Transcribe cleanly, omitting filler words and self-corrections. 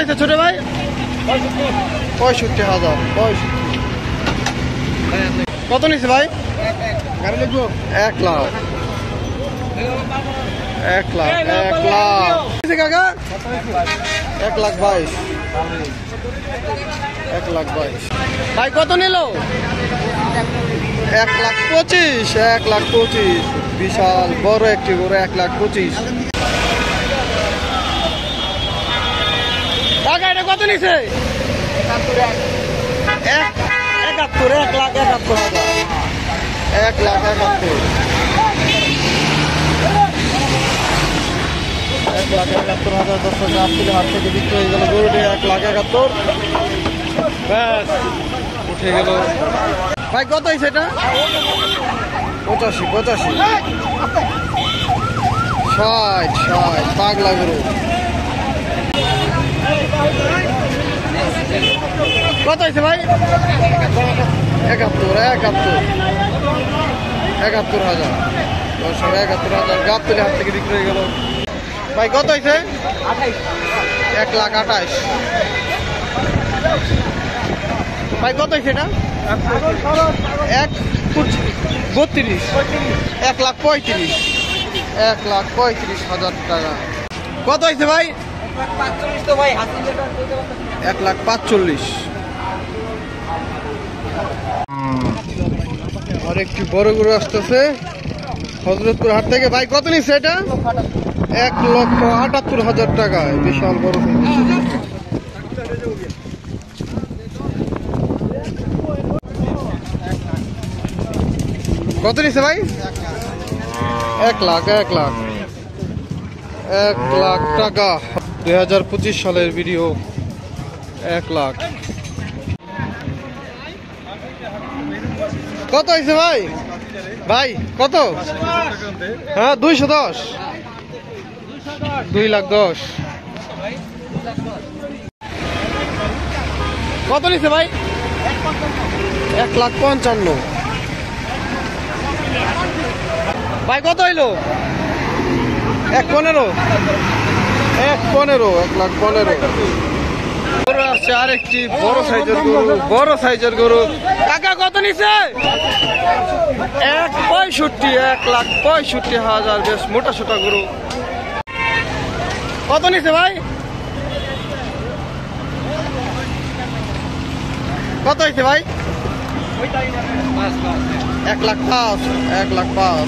হয়েছে ছোট ভাই? 65,000। কত নিচ্ছে ভাই? 1 লাখ। 1 লাখ কাকা, 1,22,000। 1,22,000 ভাই। কত নিল? 1,25,000। 1,25,000 বিশাল বড় একটি গরু। 1,25,000 টাকা। এটা কত নিছে? 71,000। 1,71,000। 1,71,000। 1,71,000 দর্শক আপনি হাত থেকে বিক্রি হয়ে গেল গরুটি। 1,71,000 ব্যাস উঠে গেল ভাই। কত হয়েছে এটা? 85,000। 60 পাগলা গরু। কত হয়েছে ভাই? 71,000 দর্শক। 71,000 গাব তুলে হাত থেকে বিক্রি হয়ে গেল ভাই। কত হয়েছে? 1,28,000 ভাই। কত হয়েছে এটা? 1,32,000। 1,35,000। 1,35,000 টাকা। কত হয়েছে ভাই? 1,45,000। আর একটি বড় গরু আসতেছে হযরতপুর হাট থেকে ভাই। কত নিচ্ছে এটা? 1,78,000 টাকায় বিশাল বড়। কত নিচ্ছে ভাই? 1 লাখ টাকা। 2025 সালের ভিডিও। 1 লাখ। কত হয়েছে ভাই? ভাই কত? হ্যাঁ 210। 2,10,000। কত নিচ্ছে ভাই? 1,55,000 ভাই। কত হইলো? 1,15,000। 1,15,000 আসছে আর একটি বড় সাইজের গরু। কাকা কত নিচ্ছে? 1,65,000। বেশ মোটা সোটা গরু। কত নিচ্ছে ভাই? কত হয়েছে ভাই? 1,05,000।